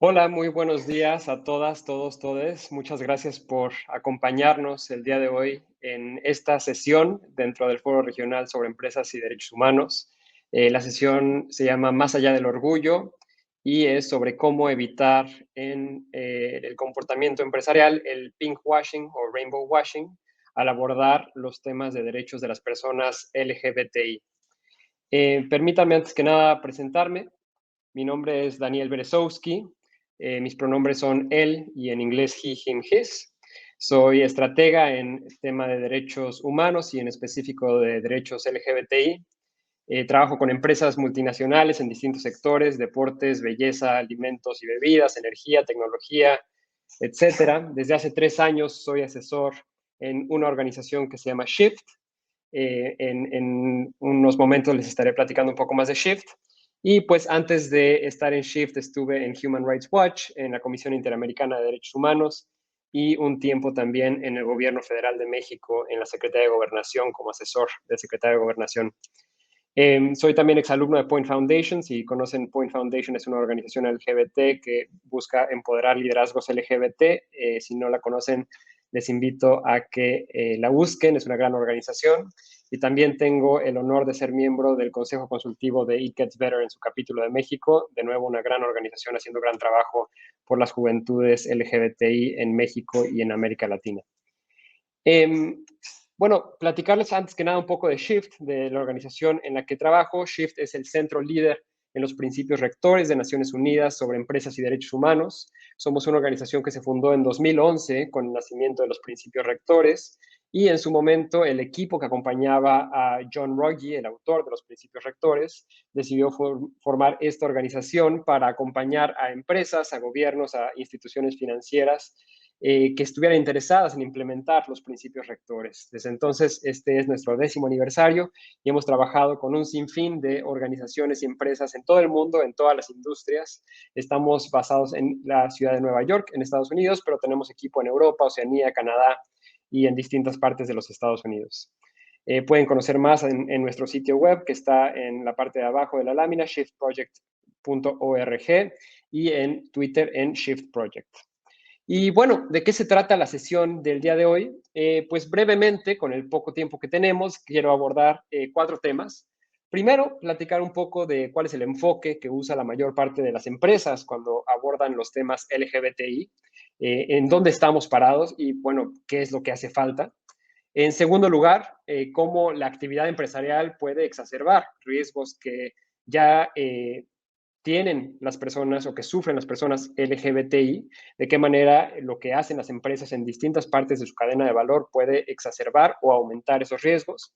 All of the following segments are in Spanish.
Hola, muy buenos días a todas, todos, todes. Muchas gracias por acompañarnos el día de hoy en esta sesión dentro del Foro Regional sobre Empresas y Derechos Humanos. La sesión se llama Más allá del orgullo y es sobre cómo evitar en el comportamiento empresarial el pink washing o rainbow washing al abordar los temas de derechos de las personas LGBTI. Permítame antes que nada presentarme. Mi nombre es Daniel Berezowski. Mis pronombres son él y en inglés he, him, his. Soy estratega en tema de derechos humanos y en específico de derechos LGBTI. Trabajo con empresas multinacionales en distintos sectores: deportes, belleza, alimentos y bebidas, energía, tecnología, etcétera. Desde hace 3 años soy asesor en una organización que se llama Shift. En unos momentos les estaré platicando un poco más de Shift. Y pues antes de estar en Shift estuve en Human Rights Watch, en la Comisión Interamericana de Derechos Humanos y un tiempo también en el Gobierno Federal de México, en la Secretaría de Gobernación, como asesor del Secretario de Gobernación. Soy también exalumno de Point Foundation. Si conocen, Point Foundation es una organización LGBT que busca empoderar liderazgos LGBT. Si no la conocen, les invito a que la busquen. Es una gran organización. Y también tengo el honor de ser miembro del Consejo Consultivo de It Gets Better en su capítulo de México. De nuevo, una gran organización haciendo gran trabajo por las juventudes LGBTI en México y en América Latina. Bueno, platicarles antes que nada un poco de Shift, de la organización en la que trabajo. Shift es el centro líder en los principios rectores de Naciones Unidas sobre empresas y derechos humanos. Somos una organización que se fundó en 2011 con el nacimiento de los principios rectores, y en su momento el equipo que acompañaba a John Ruggie, el autor de los principios rectores, decidió formar esta organización para acompañar a empresas, a gobiernos, a instituciones financieras que estuvieran interesadas en implementar los principios rectores. Desde entonces, este es nuestro 10º aniversario y hemos trabajado con un sinfín de organizaciones y empresas en todo el mundo, en todas las industrias. Estamos basados en la ciudad de Nueva York, en Estados Unidos, pero tenemos equipo en Europa, Oceanía, Canadá y en distintas partes de los Estados Unidos. Pueden conocer más en nuestro sitio web, que está en la parte de abajo de la lámina, shiftproject.org, y en Twitter en Shift Project. Y bueno, ¿de qué se trata la sesión del día de hoy? Pues brevemente, con el poco tiempo que tenemos, quiero abordar 4 temas. Primero, platicar un poco de cuál es el enfoque que usa la mayor parte de las empresas cuando abordan los temas LGBTI, en dónde estamos parados y, bueno, qué es lo que hace falta. En segundo lugar, cómo la actividad empresarial puede exacerbar riesgos que ya tienen las personas o que sufren las personas LGBTI, de qué manera lo que hacen las empresas en distintas partes de su cadena de valor puede exacerbar o aumentar esos riesgos.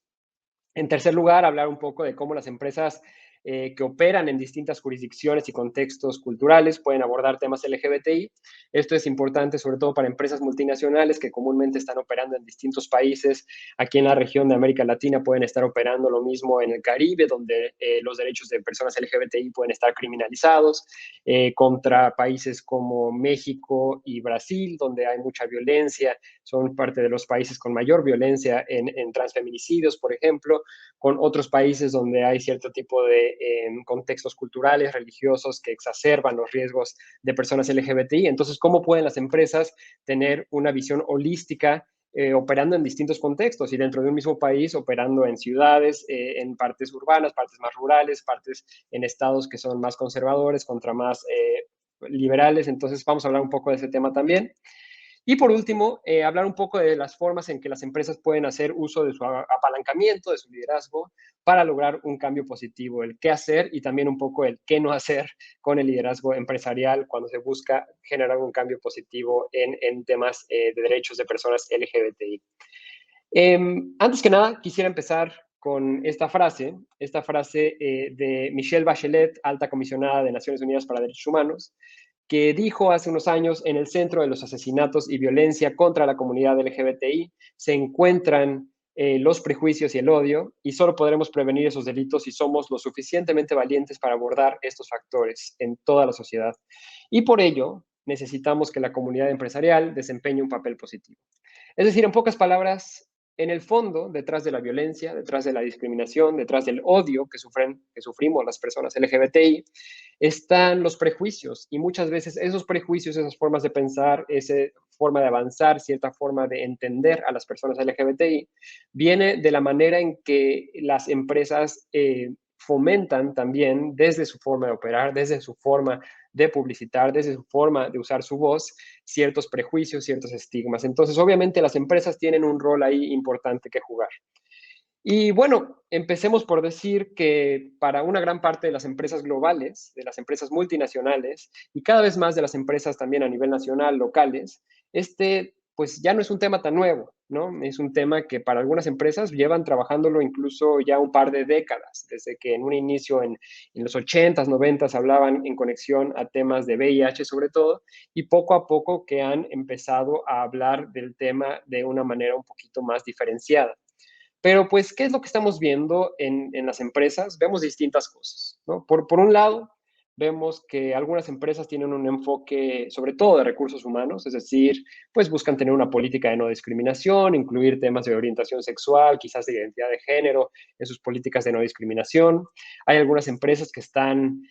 En tercer lugar, hablar un poco de cómo las empresas que operan en distintas jurisdicciones y contextos culturales pueden abordar temas LGBTI. Esto es importante sobre todo para empresas multinacionales que comúnmente están operando en distintos países. Aquí en la región de América Latina pueden estar operando lo mismo en el Caribe, donde los derechos de personas LGBTI pueden estar criminalizados, contra países como México y Brasil, donde hay mucha violencia. Son parte de los países con mayor violencia en transfeminicidios, por ejemplo, con otros países donde hay cierto tipo de contextos culturales, religiosos, que exacerban los riesgos de personas LGBTI. Entonces, ¿cómo pueden las empresas tener una visión holística operando en distintos contextos y dentro de un mismo país, operando en ciudades, en partes urbanas, partes más rurales, partes en estados que son más conservadores contra más liberales? Entonces, vamos a hablar un poco de ese tema también. Y por último, hablar un poco de las formas en que las empresas pueden hacer uso de su apalancamiento, de su liderazgo, para lograr un cambio positivo, el qué hacer y también un poco el qué no hacer con el liderazgo empresarial cuando se busca generar un cambio positivo en temas de derechos de personas LGBTI. Antes que nada, quisiera empezar con esta frase de Michelle Bachelet, alta comisionada de Naciones Unidas para Derechos Humanos, que dijo hace unos años: en el centro de los asesinatos y violencia contra la comunidad LGBTI se encuentran los prejuicios y el odio, y solo podremos prevenir esos delitos si somos lo suficientemente valientes para abordar estos factores en toda la sociedad. Y por ello, necesitamos que la comunidad empresarial desempeñe un papel positivo. Es decir, en pocas palabras, en el fondo, detrás de la violencia, detrás de la discriminación, detrás del odio que sufrimos las personas LGBTI, están los prejuicios. Y muchas veces esos prejuicios, esas formas de pensar, esa forma de avanzar, cierta forma de entender a las personas LGBTI, viene de la manera en que las empresas fomentan también desde su forma de operar, desde su forma de publicitar, desde su forma de usar su voz, ciertos prejuicios, ciertos estigmas. Entonces, obviamente, las empresas tienen un rol ahí importante que jugar. Y bueno, empecemos por decir que para una gran parte de las empresas globales, de las empresas multinacionales y cada vez más de las empresas también a nivel nacional, locales, pues ya no es un tema tan nuevo, ¿no? Es un tema que para algunas empresas llevan trabajándolo incluso ya un par de décadas, desde que en un inicio en los 80s, 90s hablaban en conexión a temas de VIH sobre todo, y poco a poco que han empezado a hablar del tema de una manera un poquito más diferenciada. Pero, pues, ¿qué es lo que estamos viendo en las empresas? Vemos distintas cosas, ¿no? Por un lado, vemos que algunas empresas tienen un enfoque, sobre todo de recursos humanos, es decir, pues buscan tener una política de no discriminación, incluir temas de orientación sexual, quizás de identidad de género en sus políticas de no discriminación. Hay algunas empresas que están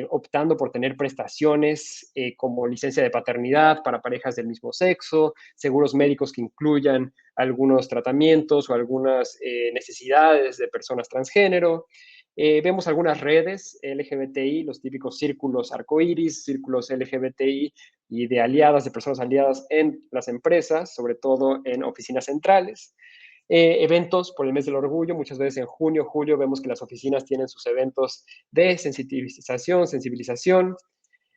optando por tener prestaciones como licencia de paternidad para parejas del mismo sexo, seguros médicos que incluyan algunos tratamientos o algunas necesidades de personas transgénero. Vemos algunas redes LGBTI, los típicos círculos arcoíris, círculos LGBTI y de aliadas, de personas aliadas en las empresas, sobre todo en oficinas centrales. Eventos por el mes del orgullo, muchas veces en junio, julio, vemos que las oficinas tienen sus eventos de sensibilización, sensibilización.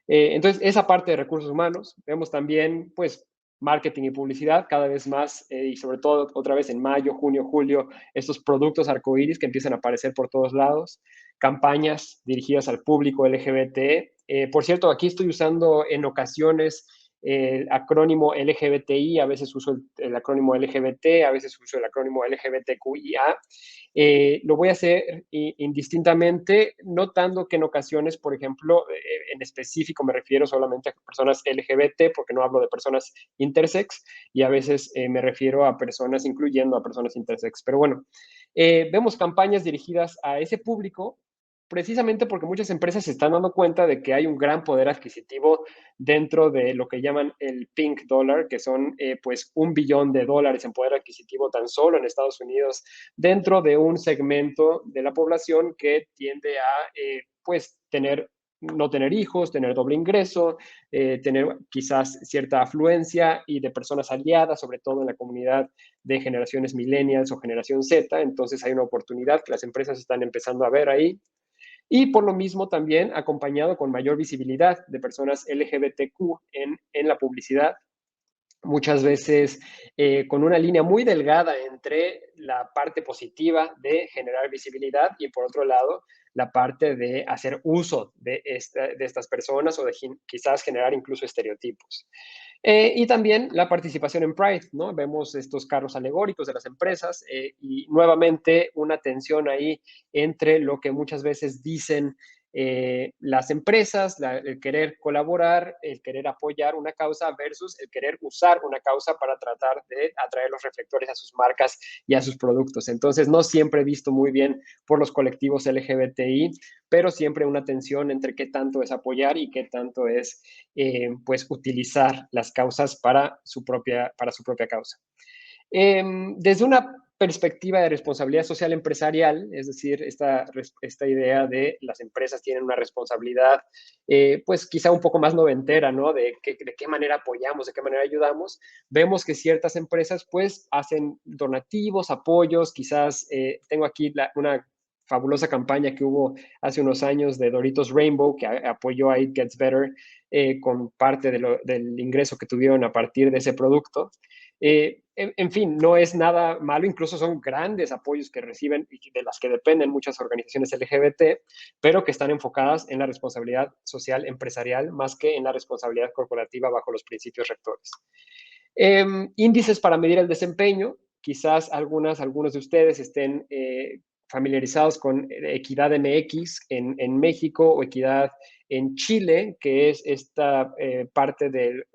Entonces, esa parte de recursos humanos, vemos también, pues, marketing y publicidad cada vez más, y sobre todo otra vez en mayo, junio, julio, estos productos arcoíris que empiezan a aparecer por todos lados, campañas dirigidas al público LGBT. Por cierto, aquí estoy usando en ocasiones el acrónimo LGBTI, a veces uso el acrónimo LGBT, a veces uso el acrónimo LGBTQIA. Lo voy a hacer indistintamente, notando que en ocasiones, por ejemplo, en específico me refiero solamente a personas LGBT, porque no hablo de personas intersex, y a veces me refiero a personas, incluyendo a personas intersex. Pero bueno, vemos campañas dirigidas a ese público precisamente porque muchas empresas se están dando cuenta de que hay un gran poder adquisitivo dentro de lo que llaman el pink dollar, que son pues $1 billón en poder adquisitivo tan solo en Estados Unidos, dentro de un segmento de la población que tiende a pues no tener hijos, tener doble ingreso, tener quizás cierta afluencia y de personas aliadas, sobre todo en la comunidad de generaciones millennials o generación Z. Entonces hay una oportunidad que las empresas están empezando a ver ahí y por lo mismo también acompañado con mayor visibilidad de personas LGBTQ en la publicidad, muchas veces con una línea muy delgada entre la parte positiva de generar visibilidad y por otro lado la parte de hacer uso de estas personas o de quizás generar incluso estereotipos. Y también la participación en Pride, ¿no? Vemos estos carros alegóricos de las empresas y nuevamente una tensión ahí entre lo que muchas veces dicen las empresas, el querer colaborar, el querer apoyar una causa versus el querer usar una causa para tratar de atraer los reflectores a sus marcas y a sus productos. Entonces, no siempre he visto muy bien por los colectivos LGBTI, pero siempre una tensión entre qué tanto es apoyar y qué tanto es pues utilizar las causas para su propia causa. Desde una perspectiva de responsabilidad social empresarial, es decir, esta idea de las empresas tienen una responsabilidad, pues quizá un poco más noventera, ¿no? De qué manera apoyamos, de qué manera ayudamos. Vemos que ciertas empresas, pues, hacen donativos, apoyos, quizás tengo aquí una fabulosa campaña que hubo hace unos años de Doritos Rainbow, que apoyó a It Gets Better con parte del ingreso que tuvieron a partir de ese producto. En fin, no es nada malo, incluso son grandes apoyos que reciben y de las que dependen muchas organizaciones LGBT, pero que están enfocadas en la responsabilidad social empresarial más que en la responsabilidad corporativa bajo los principios rectores. Índices para medir el desempeño, quizás algunos de ustedes estén familiarizados con Equidad MX en México o Equidad en Chile, que es esta parte del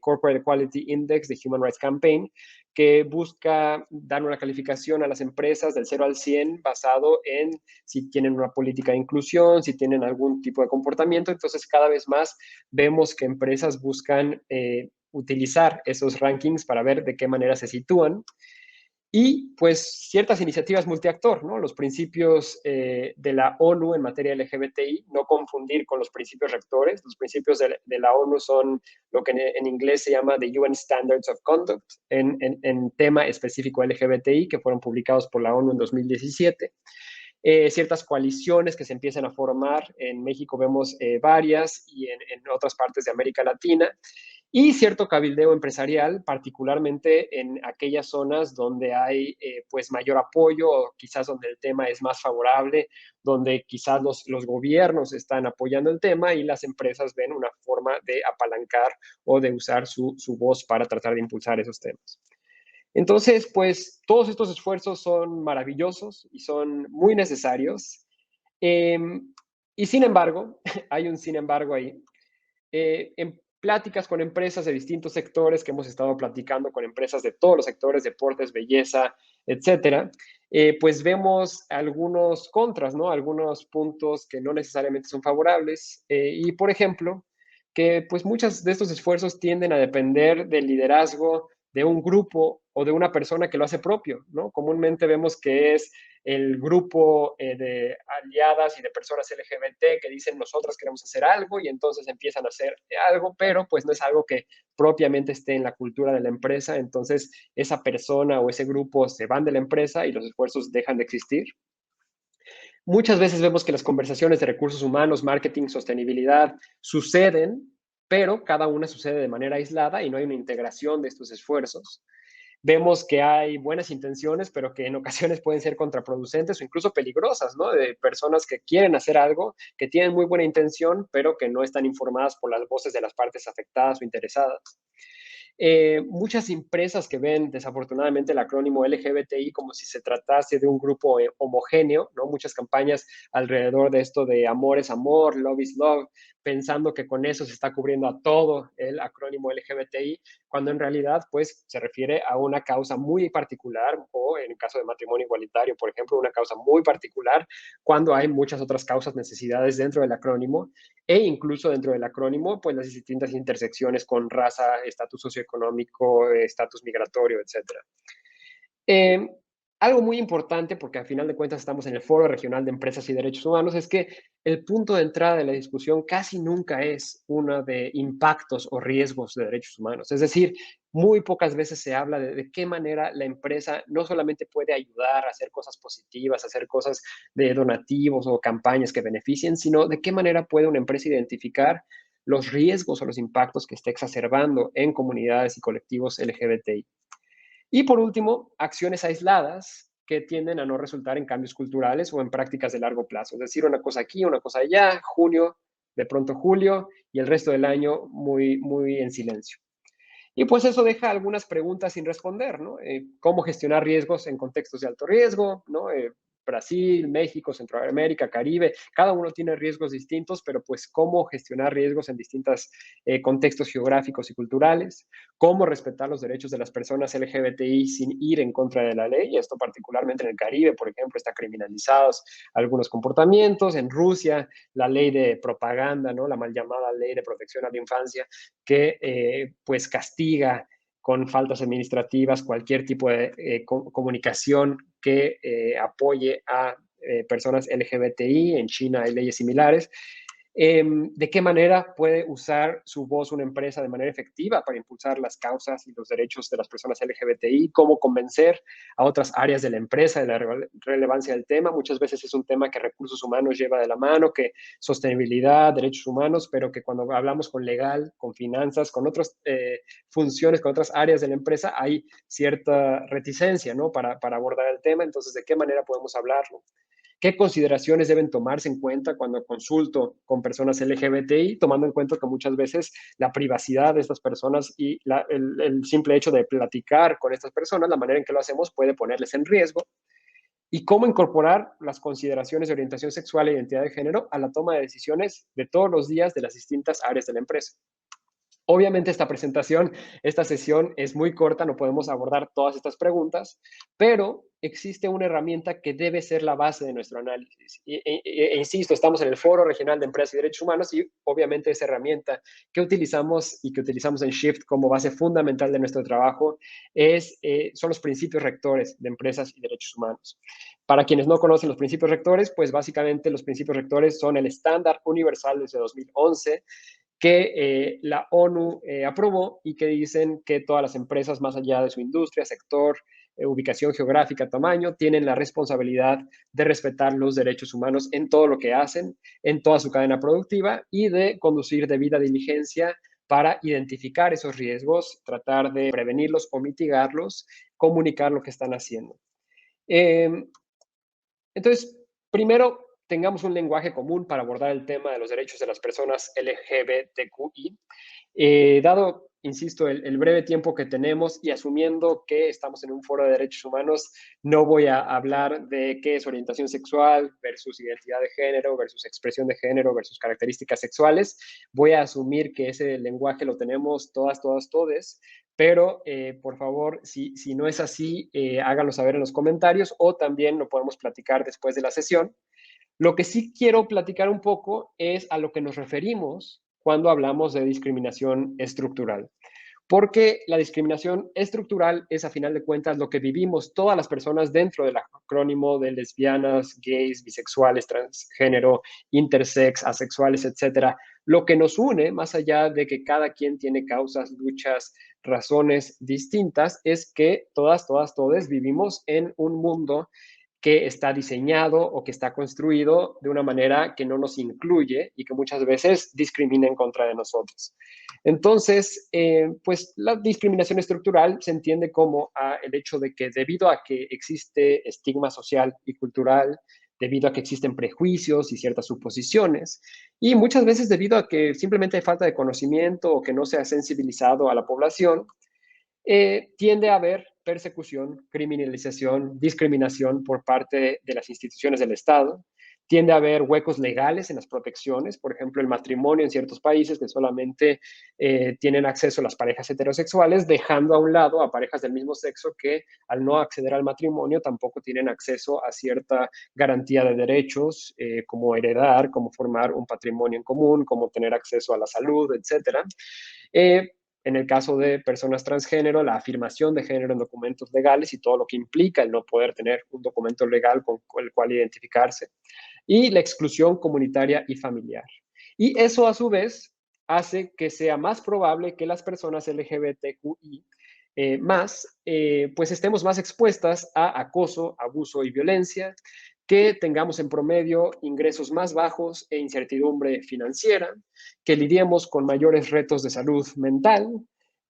Corporate Equality Index de Human Rights Campaign, que busca dar una calificación a las empresas del 0 al 100 basado en si tienen una política de inclusión, si tienen algún tipo de comportamiento. Entonces, cada vez más vemos que empresas buscan utilizar esos rankings para ver de qué manera se sitúan. Y pues ciertas iniciativas multiactor, ¿no? Los principios de la ONU en materia LGBTI, no confundir con los principios rectores. Los principios de la ONU son lo que en inglés se llama the UN Standards of Conduct en tema específico LGBTI, que fueron publicados por la ONU en 2017. Ciertas coaliciones que se empiezan a formar. En México vemos varias y en otras partes de América Latina. Y cierto cabildeo empresarial, particularmente en aquellas zonas donde hay pues mayor apoyo, o quizás donde el tema es más favorable, donde quizás los gobiernos están apoyando el tema y las empresas ven una forma de apalancar o de usar su voz para tratar de impulsar esos temas. Entonces, pues todos estos esfuerzos son maravillosos y son muy necesarios. Eh, y sin embargo, hay un sin embargo ahí. En pláticas con empresas de distintos sectores que hemos estado platicando con empresas de todos los sectores, deportes, belleza, etcétera, pues vemos algunos contras, ¿no? Algunos puntos que no necesariamente son favorables. Y, por ejemplo, que pues muchos de estos esfuerzos tienden a depender del liderazgo de un grupo o de una persona que lo hace propio, ¿no? Comúnmente vemos que es el grupo de aliadas y de personas LGBT que dicen nosotros queremos hacer algo y entonces empiezan a hacer algo, pero pues no es algo que propiamente esté en la cultura de la empresa, entonces esa persona o ese grupo se van de la empresa y los esfuerzos dejan de existir. Muchas veces vemos que las conversaciones de recursos humanos, marketing, sostenibilidad suceden, pero cada una sucede de manera aislada y no hay una integración de estos esfuerzos. Vemos que hay buenas intenciones, pero que en ocasiones pueden ser contraproducentes o incluso peligrosas, ¿no? De personas que quieren hacer algo, que tienen muy buena intención, pero que no están informadas por las voces de las partes afectadas o interesadas. Muchas empresas que ven desafortunadamente el acrónimo LGBTI como si se tratase de un grupo homogéneo, ¿no? Muchas campañas alrededor de esto de amor es amor, love is love, pensando que con eso se está cubriendo a todo el acrónimo LGBTI, cuando en realidad pues se refiere a una causa muy particular o en el caso de matrimonio igualitario, por ejemplo, una causa muy particular cuando hay muchas otras causas, necesidades dentro del acrónimo e incluso dentro del acrónimo, pues las distintas intersecciones con raza, estatus socioeconómico, estatus migratorio, etcétera. Eh, Algo muy importante, porque al final de cuentas estamos en el Foro Regional de Empresas y Derechos Humanos, es que el punto de entrada de la discusión casi nunca es uno de impactos o riesgos de derechos humanos. Es decir, muy pocas veces se habla de qué manera la empresa no solamente puede ayudar a hacer cosas positivas, a hacer cosas de donativos o campañas que beneficien, sino de qué manera puede una empresa identificar los riesgos o los impactos que está exacerbando en comunidades y colectivos LGBTI. Y por último, acciones aisladas que tienden a no resultar en cambios culturales o en prácticas de largo plazo. Es decir, una cosa aquí, una cosa allá, junio, de pronto julio, y el resto del año muy, muy en silencio. Y pues eso deja algunas preguntas sin responder, ¿no? ¿Cómo gestionar riesgos en contextos de alto riesgo? ¿No? Brasil, México, Centroamérica, Caribe, cada uno tiene riesgos distintos, pero pues cómo gestionar riesgos en distintos contextos geográficos y culturales, cómo respetar los derechos de las personas LGBTI sin ir en contra de la ley, esto particularmente en el Caribe, por ejemplo, está criminalizados algunos comportamientos, en Rusia la ley de propaganda, ¿no? La mal llamada ley de protección a la infancia, que pues castiga con faltas administrativas cualquier tipo de comunicación que apoye a personas LGBTI. En China hay leyes similares. ¿De qué manera puede usar su voz una empresa de manera efectiva para impulsar las causas y los derechos de las personas LGBTI? ¿Cómo convencer a otras áreas de la empresa de la relevancia del tema? Muchas veces es un tema que recursos humanos lleva de la mano, que sostenibilidad, derechos humanos, pero que cuando hablamos con legal, con finanzas, con otras funciones, con otras áreas de la empresa, hay cierta reticencia, ¿no? Para abordar el tema. Entonces, ¿de qué manera podemos hablarlo? ¿Qué consideraciones deben tomarse en cuenta cuando consulto con personas LGBTI, tomando en cuenta que muchas veces la privacidad de estas personas y el simple hecho de platicar con estas personas, la manera en que lo hacemos puede ponerles en riesgo? ¿Y cómo incorporar las consideraciones de orientación sexual e identidad de género a la toma de decisiones de todos los días de las distintas áreas de la empresa? Obviamente esta sesión es muy corta, no podemos abordar todas estas preguntas, pero existe una herramienta que debe ser la base de nuestro análisis. Insisto, estamos en el Foro Regional de Empresas y Derechos Humanos y obviamente esa herramienta que utilizamos y que utilizamos en Shift como base fundamental de nuestro trabajo son los principios rectores de empresas y derechos humanos. Para quienes no conocen los principios rectores, pues básicamente los principios rectores son el estándar universal desde 2011 que la ONU aprobó y que dicen que todas las empresas, más allá de su industria, sector, ubicación geográfica, tamaño, tienen la responsabilidad de respetar los derechos humanos en todo lo que hacen, en toda su cadena productiva y de conducir debida diligencia para identificar esos riesgos, tratar de prevenirlos o mitigarlos, comunicar lo que están haciendo. Eh, entonces, primero, tengamos un lenguaje común para abordar el tema de los derechos de las personas LGBTQI. Dado, insisto, el breve tiempo que tenemos y asumiendo que estamos en un foro de derechos humanos, no voy a hablar de qué es orientación sexual versus identidad de género, versus expresión de género, versus características sexuales. Voy a asumir que ese lenguaje lo tenemos todas, todas, todes, pero por favor, si no es así, háganlo saber en los comentarios o también lo podemos platicar después de la sesión. Lo que sí quiero platicar un poco es a lo que nos referimos cuando hablamos de discriminación estructural. Porque la discriminación estructural es, a final de cuentas, lo que vivimos todas las personas dentro del acrónimo de lesbianas, gays, bisexuales, transgénero, intersex, asexuales, etcétera. Lo que nos une, más allá de que cada quien tiene causas, luchas, razones distintas, es que todas, todas, todos vivimos en un mundo que está diseñado o que está construido de una manera que no nos incluye y que muchas veces discrimina en contra de nosotros. Entonces, pues la discriminación estructural se entiende como el hecho de que debido a que existe estigma social y cultural, debido a que existen prejuicios y ciertas suposiciones, y muchas veces debido a que simplemente hay falta de conocimiento o que no se ha sensibilizado a la población, tiende a haber persecución, criminalización, discriminación por parte de las instituciones del Estado. Tiende a haber huecos legales en las protecciones, por ejemplo, el matrimonio en ciertos países que solamente tienen acceso a las parejas heterosexuales, dejando a un lado a parejas del mismo sexo que al no acceder al matrimonio tampoco tienen acceso a cierta garantía de derechos, como heredar, como formar un patrimonio en común, como tener acceso a la salud, etcétera. Eh, en el caso de personas transgénero, la afirmación de género en documentos legales y todo lo que implica el no poder tener un documento legal con el cual identificarse. Y la exclusión comunitaria y familiar. Y eso a su vez hace que sea más probable que las personas LGBTQI pues estemos más expuestas a acoso, abuso y violencia, que tengamos en promedio ingresos más bajos e incertidumbre financiera, que lidiemos con mayores retos de salud mental,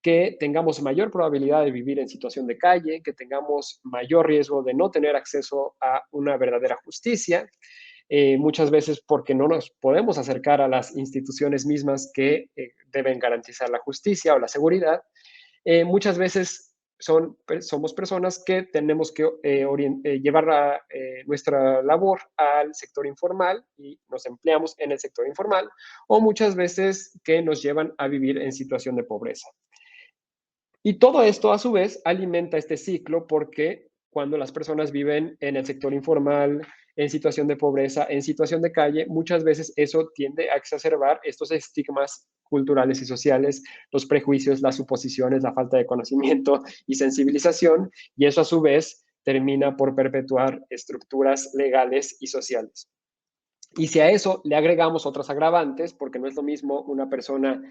que tengamos mayor probabilidad de vivir en situación de calle, que tengamos mayor riesgo de no tener acceso a una verdadera justicia, muchas veces porque no nos podemos acercar a las instituciones mismas que deben garantizar la justicia o la seguridad. Muchas veces somos personas que tenemos que llevar nuestra labor al sector informal y nos empleamos en el sector informal, o muchas veces que nos llevan a vivir en situación de pobreza. Y todo esto, a su vez, alimenta este ciclo porque cuando las personas viven en el sector informal, en situación de pobreza, en situación de calle, muchas veces eso tiende a exacerbar estos estigmas culturales y sociales, los prejuicios, las suposiciones, la falta de conocimiento y sensibilización, y eso a su vez termina por perpetuar estructuras legales y sociales. Y si a eso le agregamos otras agravantes, porque no es lo mismo una persona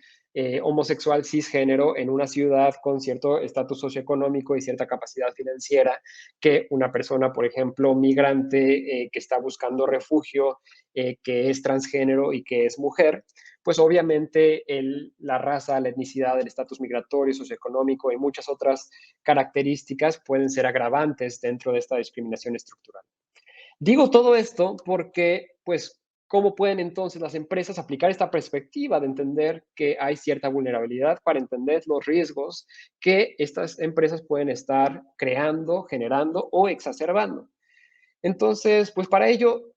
homosexual cisgénero en una ciudad con cierto estatus socioeconómico y cierta capacidad financiera que una persona, por ejemplo, migrante que está buscando refugio, que es transgénero y que es mujer, pues obviamente la raza, la etnicidad, el estatus migratorio, socioeconómico y muchas otras características pueden ser agravantes dentro de esta discriminación estructural. Digo todo esto porque, pues, ¿cómo pueden entonces las empresas aplicar esta perspectiva de entender que hay cierta vulnerabilidad para entender los riesgos que estas empresas pueden estar creando, generando o exacerbando? Entonces, pues para ello,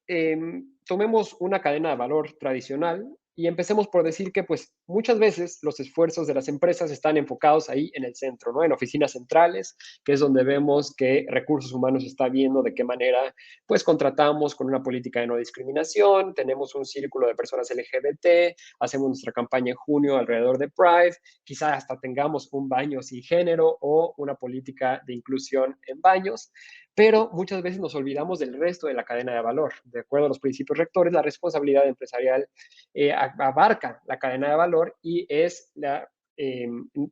tomemos una cadena de valor tradicional y empecemos por decir que pues muchas veces los esfuerzos de las empresas están enfocados ahí en el centro, ¿no? En oficinas centrales, que es donde vemos que recursos humanos está viendo de qué manera pues contratamos con una política de no discriminación, tenemos un círculo de personas LGBT, hacemos nuestra campaña en junio alrededor de Pride, quizás hasta tengamos un baño sin género o una política de inclusión en baños, pero muchas veces nos olvidamos del resto de la cadena de valor. De acuerdo a los principios rectores, la responsabilidad empresarial abarca la cadena de valor y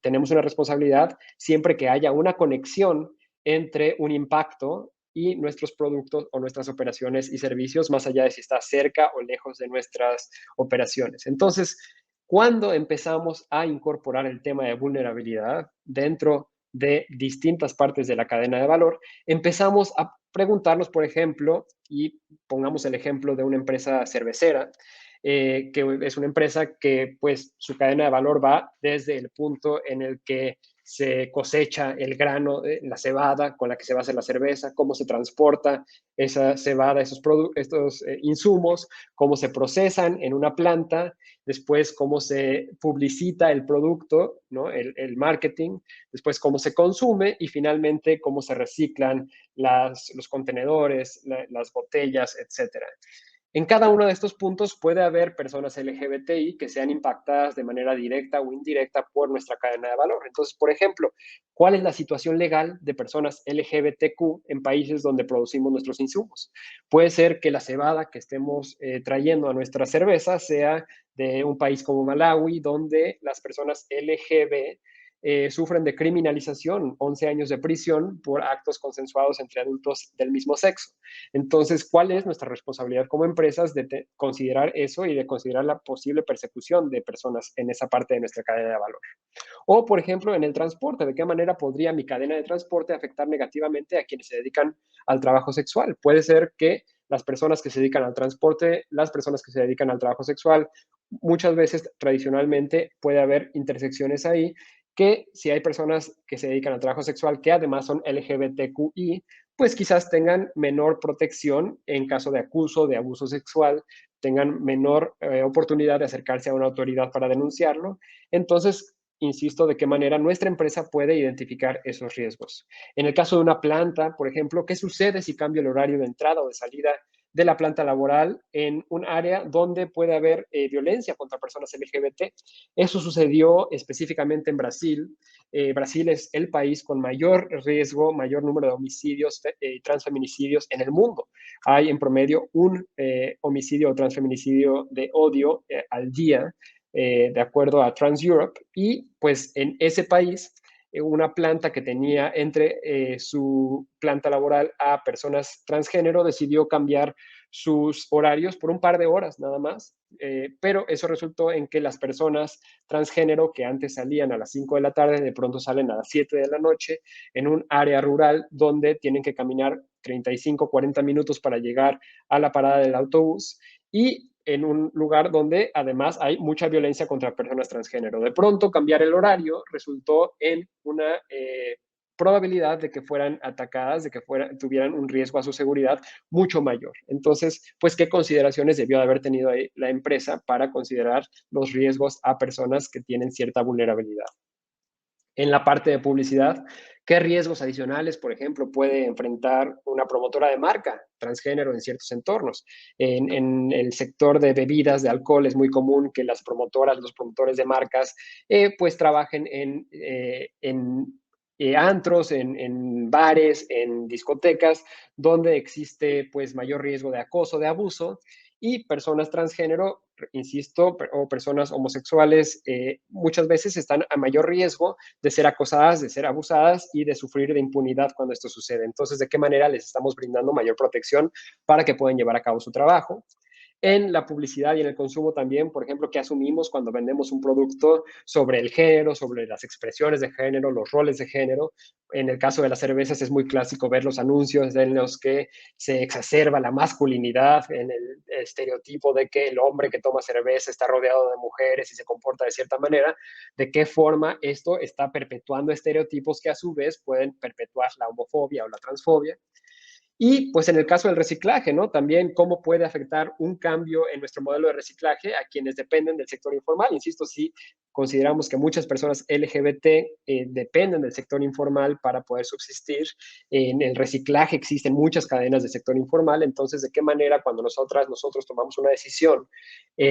tenemos una responsabilidad siempre que haya una conexión entre un impacto y nuestros productos o nuestras operaciones y servicios, más allá de si está cerca o lejos de nuestras operaciones. Entonces, cuando empezamos a incorporar el tema de vulnerabilidad dentro de distintas partes de la cadena de valor, empezamos a preguntarnos, por ejemplo, y pongamos el ejemplo de una empresa cervecera, que es una empresa que pues su cadena de valor va desde el punto en el que se cosecha el grano, la cebada con la que se va a hacer la cerveza, cómo se transporta esa cebada, estos insumos, cómo se procesan en una planta, después cómo se publicita el producto, ¿no? El marketing, después cómo se consume y finalmente cómo se reciclan los contenedores, las botellas, etcétera. En cada uno de estos puntos puede haber personas LGBTI que sean impactadas de manera directa o indirecta por nuestra cadena de valor. Entonces, por ejemplo, ¿cuál es la situación legal de personas LGBTQ en países donde producimos nuestros insumos? Puede ser que la cebada que estemos trayendo a nuestra cerveza sea de un país como Malawi, donde las personas LGB sufren de criminalización, 11 años de prisión por actos consensuados entre adultos del mismo sexo. Entonces, ¿cuál es nuestra responsabilidad como empresas de considerar eso y de considerar la posible persecución de personas en esa parte de nuestra cadena de valor? O, por ejemplo, en el transporte, ¿de qué manera podría mi cadena de transporte afectar negativamente a quienes se dedican al trabajo sexual? Puede ser que las personas que se dedican al transporte, las personas que se dedican al trabajo sexual, muchas veces tradicionalmente puede haber intersecciones ahí que si hay personas que se dedican al trabajo sexual que además son LGBTQI, pues quizás tengan menor protección en caso de acuso, de abuso sexual, tengan menor oportunidad de acercarse a una autoridad para denunciarlo. Entonces, insisto, de qué manera nuestra empresa puede identificar esos riesgos. En el caso de una planta, por ejemplo, ¿qué sucede si cambio el horario de entrada o de salida de la planta laboral en un área donde puede haber violencia contra personas LGBT? Eso sucedió específicamente en Brasil. Brasil es el país con mayor riesgo, mayor número de homicidios y transfeminicidios en el mundo. Hay en promedio un homicidio o transfeminicidio de odio al día, de acuerdo a Trans Europe, y pues en ese país una planta que tenía entre su planta laboral a personas transgénero decidió cambiar sus horarios por un par de horas nada más, pero eso resultó en que las personas transgénero que antes salían a las 5 de la tarde, de pronto salen a las 7 de la noche en un área rural donde tienen que caminar 35, 40 minutos para llegar a la parada del autobús y en un lugar donde además hay mucha violencia contra personas transgénero. De pronto cambiar el horario resultó en una probabilidad de que fueran atacadas, de que tuvieran un riesgo a su seguridad mucho mayor. Entonces, pues, ¿qué consideraciones debió de haber tenido ahí la empresa para considerar los riesgos a personas que tienen cierta vulnerabilidad? En la parte de publicidad, ¿qué riesgos adicionales, por ejemplo, puede enfrentar una promotora de marca transgénero en ciertos entornos? En el sector de bebidas, de alcohol, es muy común que las promotoras, los promotores de marcas, pues trabajen en antros, en bares, en discotecas, donde existe pues mayor riesgo de acoso, de abuso, y personas transgénero, insisto, o personas homosexuales, muchas veces están a mayor riesgo de ser acosadas, de ser abusadas y de sufrir de impunidad cuando esto sucede. Entonces, ¿de qué manera les estamos brindando mayor protección para que puedan llevar a cabo su trabajo? En la publicidad y en el consumo también, por ejemplo, ¿qué asumimos cuando vendemos un producto sobre el género, sobre las expresiones de género, los roles de género? En el caso de las cervezas es muy clásico ver los anuncios en los que se exacerba la masculinidad, en el estereotipo de que el hombre que toma cerveza está rodeado de mujeres y se comporta de cierta manera. ¿De qué forma esto está perpetuando estereotipos que a su vez pueden perpetuar la homofobia o la transfobia? Y pues en el caso del reciclaje, ¿no? También cómo puede afectar un cambio en nuestro modelo de reciclaje a quienes dependen del sector informal. Insisto, sí consideramos que muchas personas LGBT dependen del sector informal para poder subsistir. En el reciclaje existen muchas cadenas de sector informal, entonces, ¿de qué manera cuando nosotros tomamos una decisión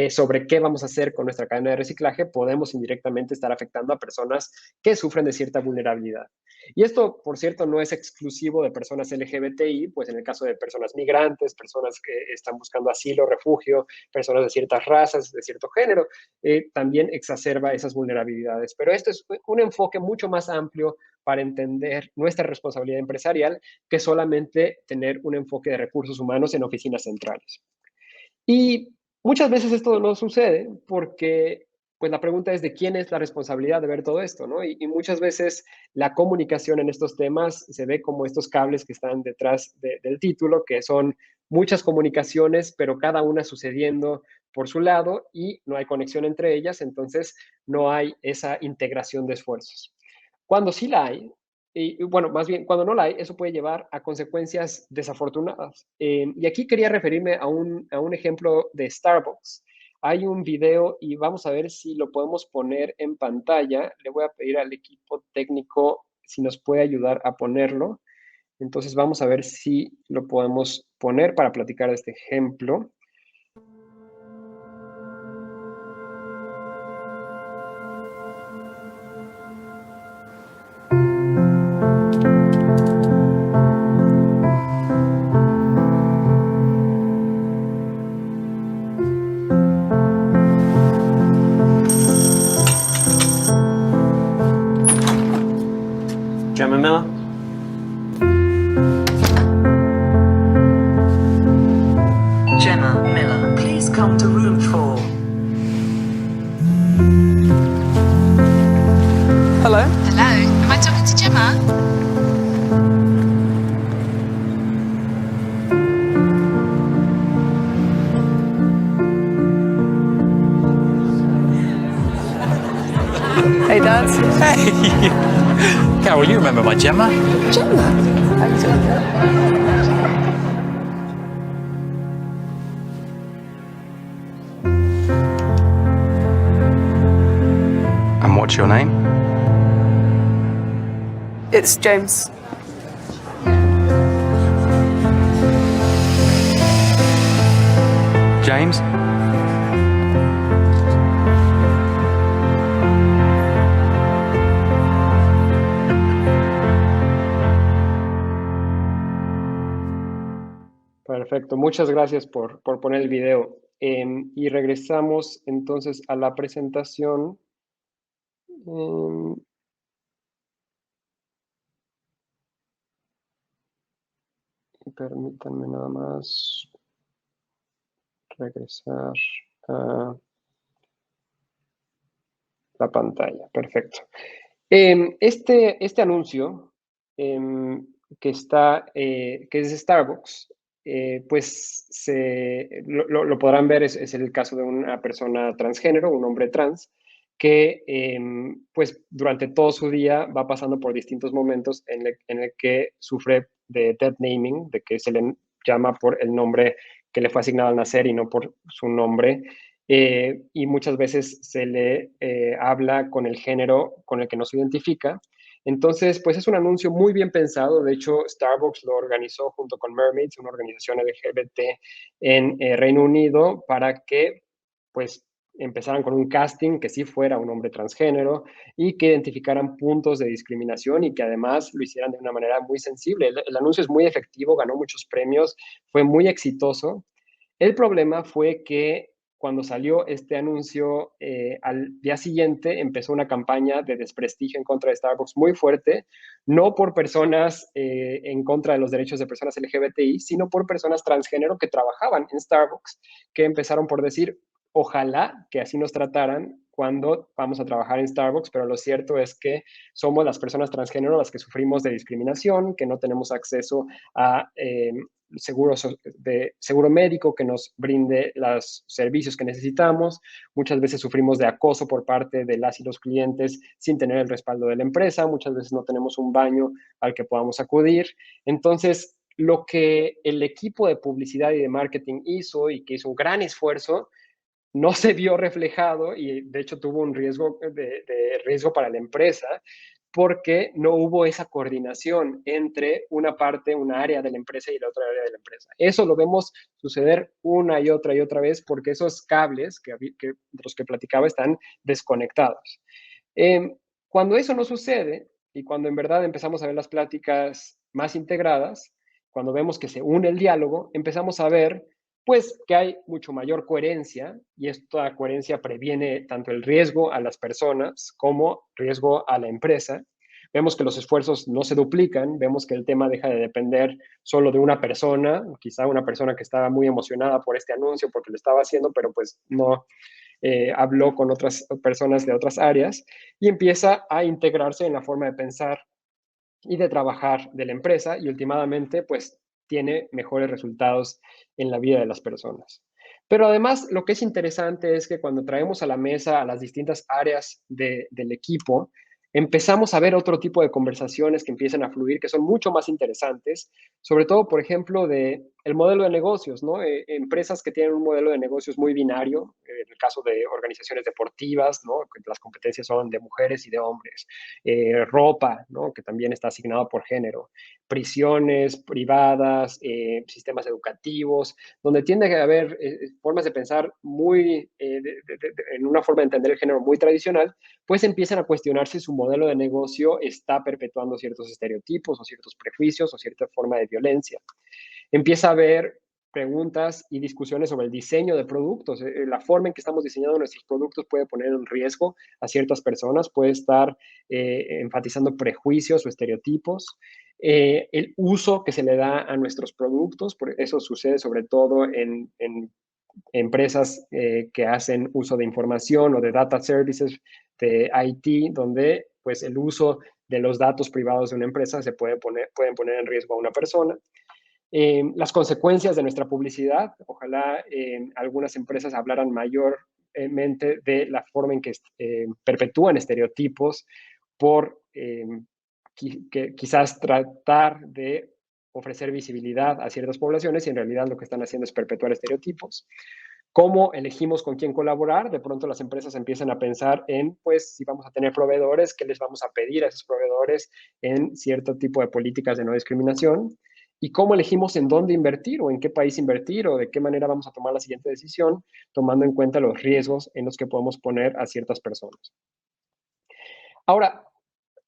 sobre qué vamos a hacer con nuestra cadena de reciclaje, podemos indirectamente estar afectando a personas que sufren de cierta vulnerabilidad? Y esto, por cierto, no es exclusivo de personas LGBTI, pues en el caso de personas migrantes, personas que están buscando asilo, refugio, personas de ciertas razas, de cierto género, también exacerba esas vulnerabilidades. Pero esto es un enfoque mucho más amplio para entender nuestra responsabilidad empresarial que solamente tener un enfoque de recursos humanos en oficinas centrales. Y muchas veces esto no sucede porque, pues la pregunta es de quién es la responsabilidad de ver todo esto, ¿no? Y muchas veces la comunicación en estos temas se ve como estos cables que están detrás del título, que son muchas comunicaciones, pero cada una sucediendo por su lado y no hay conexión entre ellas, entonces no hay esa integración de esfuerzos. Cuando sí la hay, bueno, más bien, cuando no la hay, eso puede llevar a consecuencias desafortunadas. Y aquí quería referirme a un ejemplo de Starbucks. Hay un video y vamos a ver si lo podemos poner en pantalla. Le voy a pedir al equipo técnico si nos puede ayudar a ponerlo. Entonces vamos a ver si lo podemos poner para platicar de este ejemplo. Gemma Miller. Gemma Miller, please come to room 4. Hello. Hello, am I talking to Gemma? Hey, Dad. Hey! Carol, you remember my Gemma? Gemma. And what's your name? It's James. James? Perfecto, muchas gracias por poner el video. Y regresamos entonces a la presentación. Em, Permítanme nada más regresar a la pantalla. Perfecto. Este anuncio que que es de Starbucks, pues lo podrán ver, es el caso de una persona transgénero, un hombre trans, que pues durante todo su día va pasando por distintos momentos en el que sufre de dead naming, de que se le llama por el nombre que le fue asignado al nacer y no por su nombre, y muchas veces se le habla con el género con el que no se identifica. Entonces, pues es un anuncio muy bien pensado. De hecho, Starbucks lo organizó junto con Mermaids, una organización LGBT en Reino Unido, para que pues empezaran con un casting que sí fuera un hombre transgénero y que identificaran puntos de discriminación y que además lo hicieran de una manera muy sensible. El anuncio es muy efectivo, ganó muchos premios, fue muy exitoso. El problema fue que cuando salió este anuncio, al día siguiente empezó una campaña de desprestigio en contra de Starbucks muy fuerte, no por personas en contra de los derechos de personas LGBTI, sino por personas transgénero que trabajaban en Starbucks, que empezaron por decir, ojalá que así nos trataran cuando vamos a trabajar en Starbucks, pero lo cierto es que somos las personas transgénero las que sufrimos de discriminación, que no tenemos acceso a seguro médico que nos brinde los servicios que necesitamos. Muchas veces sufrimos de acoso por parte de las y los clientes sin tener el respaldo de la empresa. Muchas veces no tenemos un baño al que podamos acudir. Entonces, lo que el equipo de publicidad y de marketing hizo y que hizo un gran esfuerzo, no se vio reflejado y de hecho tuvo un riesgo de riesgo para la empresa porque no hubo esa coordinación entre una parte, una área de la empresa y la otra área de la empresa. Eso lo vemos suceder una y otra vez porque esos cables de los que platicaba están desconectados. Cuando eso no sucede y cuando en verdad empezamos a ver las pláticas más integradas, cuando vemos que se une el diálogo, empezamos a ver pues que hay mucho mayor coherencia y esta coherencia previene tanto el riesgo a las personas como riesgo a la empresa. Vemos que los esfuerzos no se duplican, vemos que el tema deja de depender solo de una persona, quizá una persona que estaba muy emocionada por este anuncio porque lo estaba haciendo, pero pues no habló con otras personas de otras áreas y empieza a integrarse en la forma de pensar y de trabajar de la empresa y últimamente pues tiene mejores resultados en la vida de las personas. Pero además lo que es interesante es que cuando traemos a la mesa a las distintas áreas del equipo, empezamos a ver otro tipo de conversaciones que empiezan a fluir, que son mucho más interesantes, sobre todo, por ejemplo, de el modelo de negocios, ¿no? Empresas que tienen un modelo de negocios muy binario, en el caso de organizaciones deportivas, ¿no? Que las competencias son de mujeres y de hombres, ropa, ¿no? Que también está asignado por género, prisiones privadas, sistemas educativos, donde tiende a haber formas de pensar muy, en una forma de entender el género muy tradicional, pues empiezan a cuestionar si su modelo de negocio está perpetuando ciertos estereotipos o ciertos prejuicios o cierta forma de violencia. Empieza a haber preguntas y discusiones sobre el diseño de productos. La forma en que estamos diseñando nuestros productos puede poner en riesgo a ciertas personas, puede estar enfatizando prejuicios o estereotipos. El uso que se le da a nuestros productos, por eso sucede sobre todo en empresas que hacen uso de información o de data services de IT, donde pues el uso de los datos privados de una empresa pueden poner en riesgo a una persona. Las consecuencias de nuestra publicidad, ojalá algunas empresas hablaran mayormente de la forma en que perpetúan estereotipos por quizás tratar de ofrecer visibilidad a ciertas poblaciones y en realidad lo que están haciendo es perpetuar estereotipos. ¿Cómo elegimos con quién colaborar? De pronto las empresas empiezan a pensar en, pues, si vamos a tener proveedores, ¿qué les vamos a pedir a esos proveedores en cierto tipo de políticas de no discriminación? ¿Y cómo elegimos en dónde invertir o en qué país invertir o de qué manera vamos a tomar la siguiente decisión, tomando en cuenta los riesgos en los que podemos poner a ciertas personas? Ahora,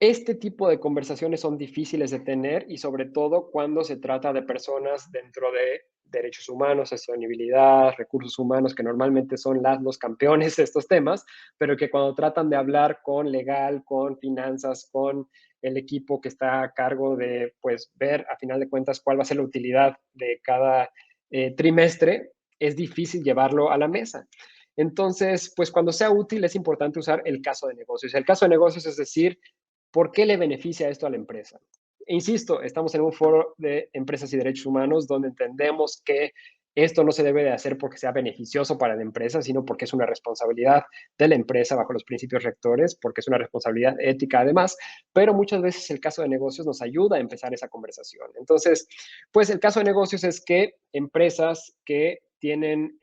este tipo de conversaciones son difíciles de tener y sobre todo cuando se trata de personas dentro de derechos humanos, sostenibilidad, recursos humanos, que normalmente son los campeones de estos temas, pero que cuando tratan de hablar con legal, con finanzas, con el equipo que está a cargo de pues ver a final de cuentas cuál va a ser la utilidad de cada trimestre, es difícil llevarlo a la mesa. Entonces, pues cuando sea útil es importante usar el caso de negocios. El caso de negocios es decir, ¿por qué le beneficia esto a la empresa? E insisto, estamos en un foro de empresas y derechos humanos donde entendemos que esto no se debe de hacer porque sea beneficioso para la empresa, sino porque es una responsabilidad de la empresa bajo los principios rectores, porque es una responsabilidad ética además, pero muchas veces el caso de negocios nos ayuda a empezar esa conversación. Entonces, pues el caso de negocios es que empresas que tienen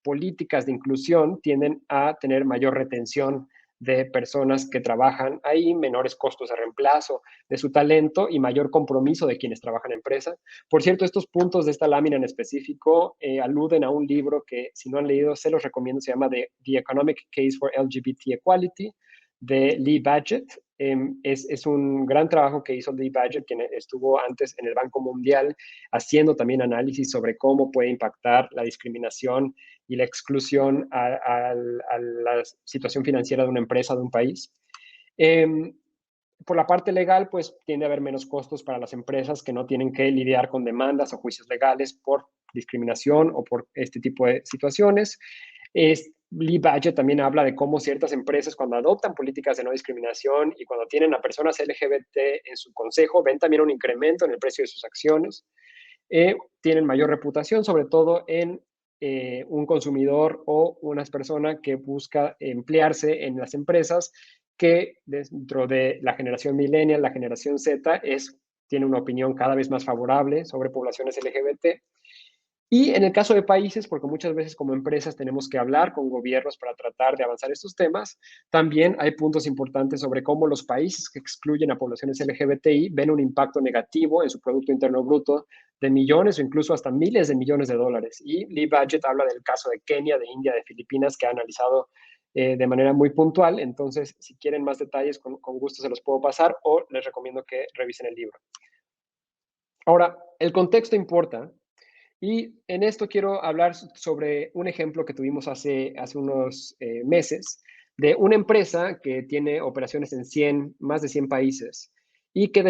políticas de inclusión tienden a tener mayor retención de personas que trabajan ahí, menores costos de reemplazo de su talento y mayor compromiso de quienes trabajan en empresa. Por cierto, estos puntos de esta lámina en específico aluden a un libro que, si no han leído, se los recomiendo, se llama The Economic Case for LGBT Equality, de Lee Badgett. Es un gran trabajo que hizo Lee Badgett, quien estuvo antes en el Banco Mundial, haciendo también análisis sobre cómo puede impactar la discriminación y la exclusión a la situación financiera de una empresa, de un país. Por la parte legal, pues tiende a haber menos costos para las empresas que no tienen que lidiar con demandas o juicios legales por discriminación o por este tipo de situaciones. Lee Badgett también habla de cómo ciertas empresas, cuando adoptan políticas de no discriminación y cuando tienen a personas LGBT en su consejo, ven también un incremento en el precio de sus acciones. Tienen mayor reputación, sobre todo en un consumidor o una persona que busca emplearse en las empresas que dentro de la generación millennial, la generación Z, tiene una opinión cada vez más favorable sobre poblaciones LGBT. Y en el caso de países, porque muchas veces como empresas tenemos que hablar con gobiernos para tratar de avanzar estos temas, también hay puntos importantes sobre cómo los países que excluyen a poblaciones LGBTI ven un impacto negativo en su Producto Interno Bruto de millones o incluso hasta miles de millones de dólares. Y Lee Budget habla del caso de Kenia, de India, de Filipinas, que ha analizado de manera muy puntual. Entonces, si quieren más detalles, con gusto se los puedo pasar o les recomiendo que revisen el libro. Ahora, el contexto importa. Y en esto quiero hablar sobre un ejemplo que tuvimos hace unos meses de una empresa que tiene operaciones en más de 100 países y que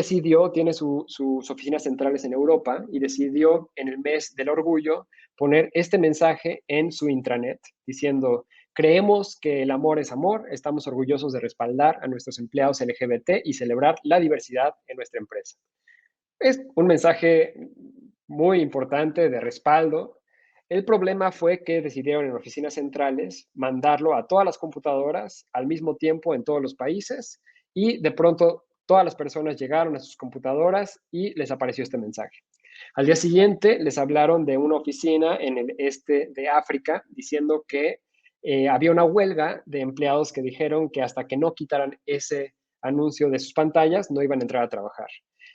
tiene sus oficinas centrales en Europa y decidió en el mes del orgullo poner este mensaje en su intranet diciendo: creemos que el amor es amor, estamos orgullosos de respaldar a nuestros empleados LGBT y celebrar la diversidad en nuestra empresa. Es un mensaje muy importante de respaldo. El problema fue que decidieron en oficinas centrales mandarlo a todas las computadoras al mismo tiempo en todos los países y de pronto todas las personas llegaron a sus computadoras y les apareció este mensaje. Al día siguiente les hablaron de una oficina en el este de África diciendo que había una huelga de empleados que dijeron que hasta que no quitaran ese anuncio de sus pantallas no iban a entrar a trabajar.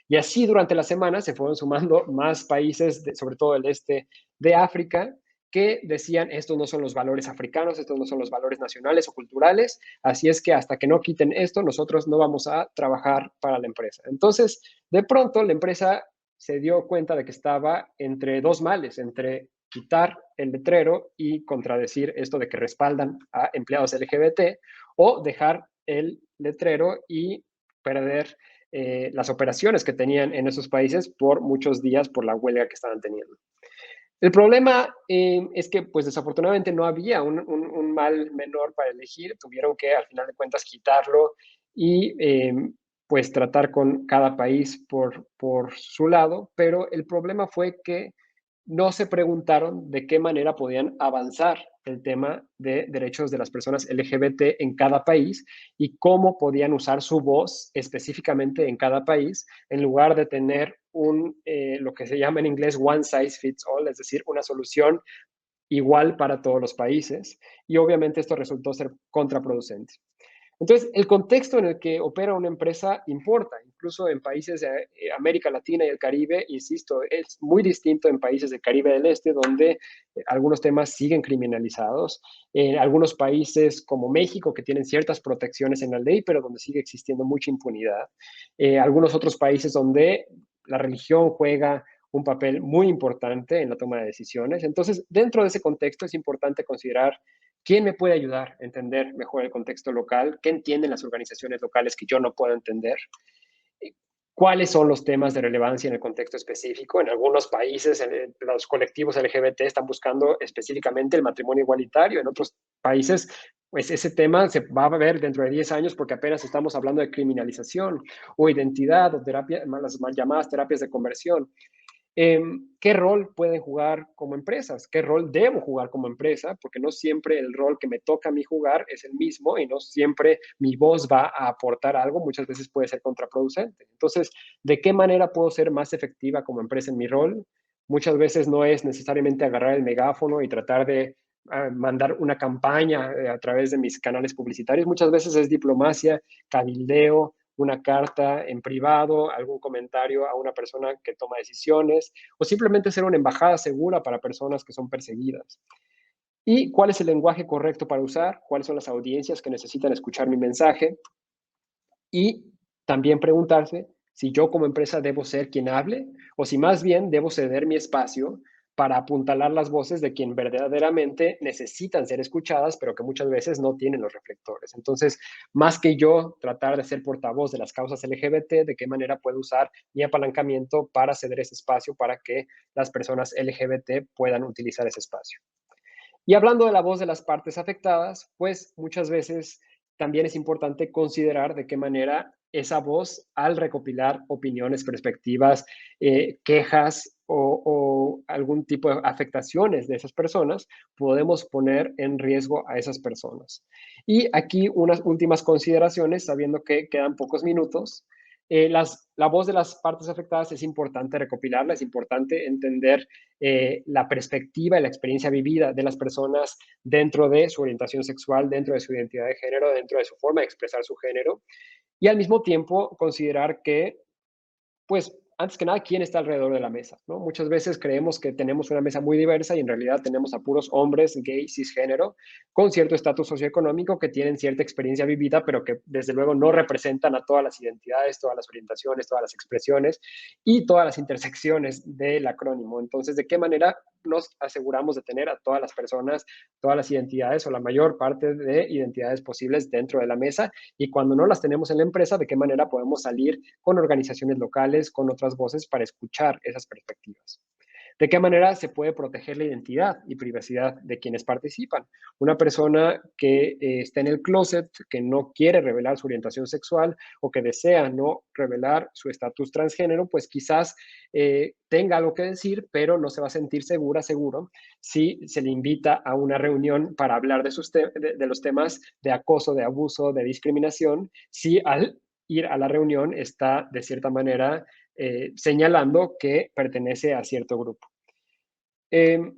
Y así durante la semana se fueron sumando más países, sobre todo el este de África, que decían: estos no son los valores africanos, estos no son los valores nacionales o culturales, así es que hasta que no quiten esto, nosotros no vamos a trabajar para la empresa. Entonces, de pronto, la empresa se dio cuenta de que estaba entre dos males, entre quitar el letrero y contradecir esto de que respaldan a empleados LGBT, o dejar el letrero y perder las operaciones que tenían en esos países por muchos días por la huelga que estaban teniendo. El problema es que, pues desafortunadamente, no había un mal menor para elegir. Tuvieron que, al final de cuentas, quitarlo y pues tratar con cada país por su lado. Pero el problema fue que no se preguntaron de qué manera podían avanzar el tema de derechos de las personas LGBT en cada país y cómo podían usar su voz específicamente en cada país, en lugar de tener lo que se llama en inglés one size fits all, es decir, una solución igual para todos los países. Y obviamente esto resultó ser contraproducente. Entonces, el contexto en el que opera una empresa importa, incluso en países de América Latina y el Caribe, insisto, es muy distinto en países del Caribe del Este, donde algunos temas siguen criminalizados, en algunos países como México, que tienen ciertas protecciones en la ley, pero donde sigue existiendo mucha impunidad, algunos otros países donde la religión juega un papel muy importante en la toma de decisiones. Entonces, dentro de ese contexto es importante considerar quién me puede ayudar a entender mejor el contexto local, qué entienden las organizaciones locales que yo no puedo entender, cuáles son los temas de relevancia en el contexto específico. En algunos países, los colectivos LGBT están buscando específicamente el matrimonio igualitario. En otros países, pues ese tema se va a ver dentro de 10 años porque apenas estamos hablando de criminalización o identidad o terapia, las mal llamadas terapias de conversión. ¿Qué rol pueden jugar como empresas? ¿Qué rol debo jugar como empresa? Porque no siempre el rol que me toca a mí jugar es el mismo y no siempre mi voz va a aportar algo. Muchas veces puede ser contraproducente. Entonces, ¿de qué manera puedo ser más efectiva como empresa en mi rol? Muchas veces no es necesariamente agarrar el megáfono y tratar de mandar una campaña a través de mis canales publicitarios. Muchas veces es diplomacia, cabildeo, una carta en privado, algún comentario a una persona que toma decisiones, o simplemente ser una embajada segura para personas que son perseguidas. ¿Y cuál es el lenguaje correcto para usar? ¿Cuáles son las audiencias que necesitan escuchar mi mensaje? Y también preguntarse si yo como empresa debo ser quien hable o si más bien debo ceder mi espacio para apuntalar las voces de quien verdaderamente necesitan ser escuchadas, pero que muchas veces no tienen los reflectores. Entonces, más que yo tratar de ser portavoz de las causas LGBT, ¿de qué manera puedo usar mi apalancamiento para ceder ese espacio para que las personas LGBT puedan utilizar ese espacio? Y hablando de la voz de las partes afectadas, pues muchas veces también es importante considerar de qué manera esa voz, al recopilar opiniones, perspectivas, quejas o algún tipo de afectaciones de esas personas, podemos poner en riesgo a esas personas. Y aquí unas últimas consideraciones, sabiendo que quedan pocos minutos. la voz de las partes afectadas es importante recopilarla, es importante entender la perspectiva y la experiencia vivida de las personas dentro de su orientación sexual, dentro de su identidad de género, dentro de su forma de expresar su género, y al mismo tiempo considerar que pues, antes que nada, ¿quién está alrededor de la mesa?, ¿no? Muchas veces creemos que tenemos una mesa muy diversa y en realidad tenemos a puros hombres gay, cisgénero, con cierto estatus socioeconómico que tienen cierta experiencia vivida, pero que desde luego no representan a todas las identidades, todas las orientaciones, todas las expresiones y todas las intersecciones del acrónimo. Entonces, ¿de qué manera nos aseguramos de tener a todas las personas, todas las identidades o la mayor parte de identidades posibles dentro de la mesa? Y cuando no las tenemos en la empresa, ¿de qué manera podemos salir con organizaciones locales, con otras voces para escuchar esas perspectivas? ¿De qué manera se puede proteger la identidad y privacidad de quienes participan? Una persona que está en el closet, que no quiere revelar su orientación sexual o que desea no revelar su estatus transgénero, pues quizás tenga algo que decir, pero no se va a sentir seguro, si se le invita a una reunión para hablar de los temas de acoso, de abuso, de discriminación, si al ir a la reunión está de cierta manera señalando que pertenece a cierto grupo. Eh,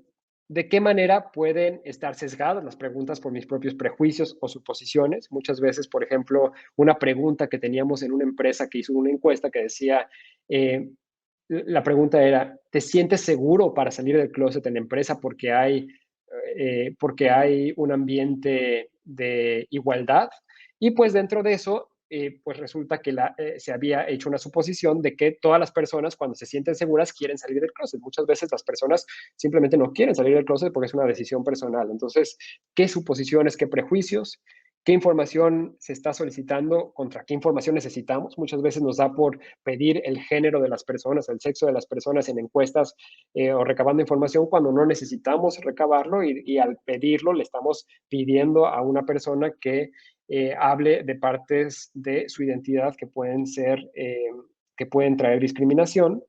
¿De qué manera pueden estar sesgadas las preguntas por mis propios prejuicios o suposiciones? Muchas veces, por ejemplo, una pregunta que teníamos en una empresa que hizo una encuesta que decía, eh, la pregunta era, ¿te sientes seguro para salir del closet en la empresa porque hay un ambiente de igualdad? Y pues dentro de eso, pues resulta que se había hecho una suposición de que todas las personas cuando se sienten seguras quieren salir del closet. Muchas veces las personas simplemente no quieren salir del closet porque es una decisión personal. Entonces, ¿qué suposiciones, qué prejuicios? ¿Qué información se está solicitando? ¿Contra qué información necesitamos? Muchas veces nos da por pedir el género de las personas, el sexo de las personas en encuestas o recabando información cuando no necesitamos recabarlo y al pedirlo le estamos pidiendo a una persona que hable de partes de su identidad que pueden que pueden traer discriminación,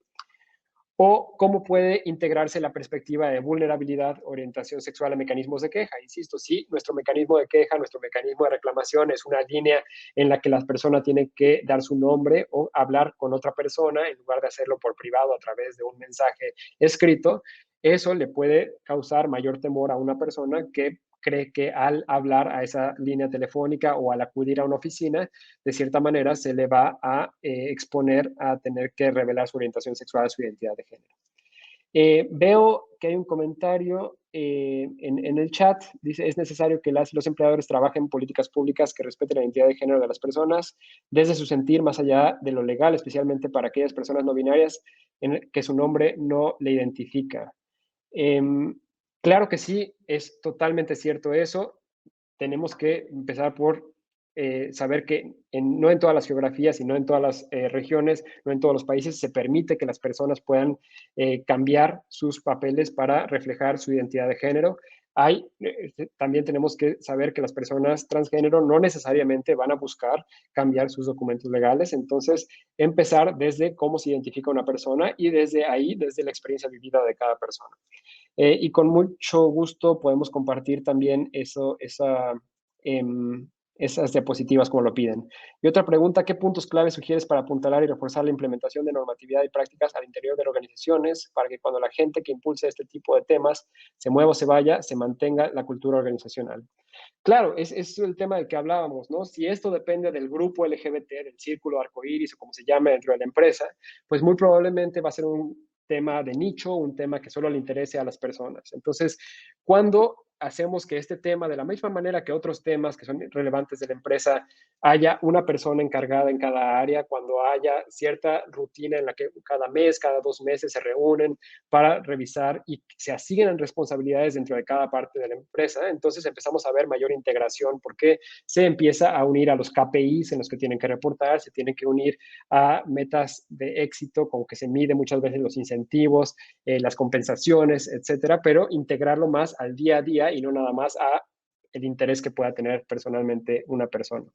o cómo puede integrarse la perspectiva de vulnerabilidad, orientación sexual a mecanismos de queja. Insisto, sí, nuestro mecanismo de queja, nuestro mecanismo de reclamación es una línea en la que las personas tienen que dar su nombre o hablar con otra persona en lugar de hacerlo por privado a través de un mensaje escrito. Eso le puede causar mayor temor a una persona que cree que al hablar a esa línea telefónica o al acudir a una oficina, de cierta manera se le va a exponer a tener que revelar su orientación sexual, su identidad de género. Veo que hay un comentario en el chat, dice, es necesario que las y los empleadores trabajen en políticas públicas que respeten la identidad de género de las personas desde su sentir más allá de lo legal, especialmente para aquellas personas no binarias en que su nombre no le identifica. Claro que sí, es totalmente cierto eso. Tenemos que empezar por saber que no en todas las geografías y no en todas las regiones, no en todos los países se permite que las personas puedan cambiar sus papeles para reflejar su identidad de género. También tenemos que saber que las personas transgénero no necesariamente van a buscar cambiar sus documentos legales, entonces empezar desde cómo se identifica una persona y desde ahí, desde la experiencia vivida de cada persona. Y con mucho gusto podemos compartir también esas diapositivas como lo piden. Y otra pregunta, ¿qué puntos clave sugieres para apuntalar y reforzar la implementación de normatividad y prácticas al interior de organizaciones para que cuando la gente que impulse este tipo de temas se mueva o se vaya, se mantenga la cultura organizacional? Claro, es el tema del que hablábamos, ¿no? Si esto depende del grupo LGBT, del círculo arcoíris o como se llame dentro de la empresa, pues muy probablemente va a ser un tema de nicho, un tema que solo le interese a las personas. Entonces, cuando hacemos que este tema, de la misma manera que otros temas que son relevantes de la empresa, haya una persona encargada en cada área, cuando haya cierta rutina en la que cada mes, cada 2 meses se reúnen para revisar y se asignan responsabilidades dentro de cada parte de la empresa, entonces empezamos a ver mayor integración porque se empieza a unir a los KPIs en los que tienen que reportar, se tienen que unir a metas de éxito con que se mide muchas veces los incentivos, las compensaciones, etcétera, pero integrarlo más al día a día y no nada más a el interés que pueda tener personalmente una persona.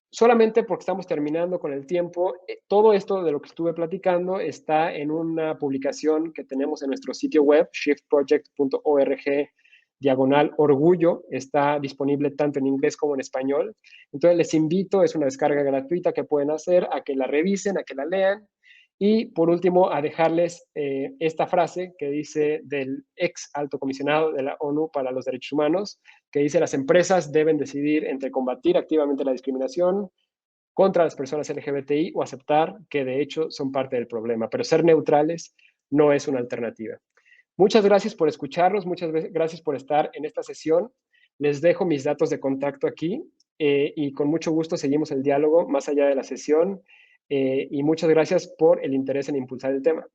Solamente porque estamos terminando con el tiempo, todo esto de lo que estuve platicando está en una publicación que tenemos en nuestro sitio web, shiftproject.org /orgullo, está disponible tanto en inglés como en español. Entonces les invito, es una descarga gratuita que pueden hacer, a que la revisen, a que la lean. Y por último, a dejarles esta frase que dice del ex alto comisionado de la ONU para los Derechos Humanos, que dice: las empresas deben decidir entre combatir activamente la discriminación contra las personas LGBTI o aceptar que de hecho son parte del problema, pero ser neutrales no es una alternativa. Muchas gracias por escucharnos, muchas gracias por estar en esta sesión. Les dejo mis datos de contacto aquí y con mucho gusto seguimos el diálogo más allá de la sesión y muchas gracias por el interés en impulsar el tema.